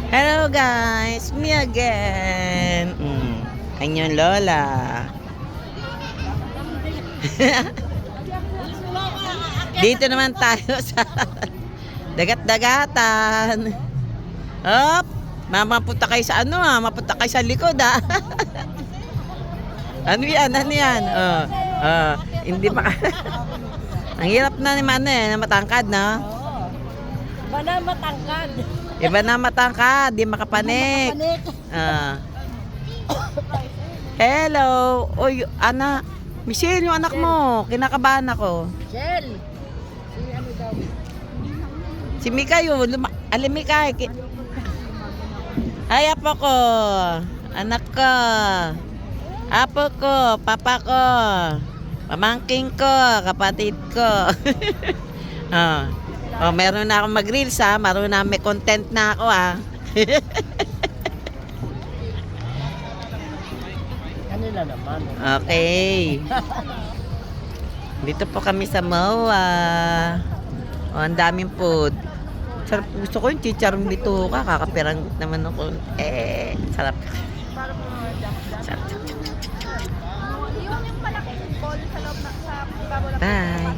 Hello guys, me again. Anyong Lola. Dito naman tayo sa dagat-dagatan. Hop, mapunta kayo sa mapunta kayo sa likod Ano yan? Hindi maka... Ang hirap na naman na matangkad, no? Iba na matangkad. Iba na matangkad, di makapanik. Hello. Oy, anak. Michelle, yung anak mo. Kinakabahan ako. Michelle. Si ano daw? Si Mika yun. Mika. Ay, apo ko. Anak ko. Apo ko. Papa ko. Pamangking ko. Kapatid ko. Meron na akong mag-reels Meron na may content na ako Kanila naman. Okay. Dito po kami sa MOA. Ang daming food. Sarap. Gusto ko yung chicharong dito kakapirang naman ako. Sarap. Sarap. Yung malaking bowl sa loob sa Bye.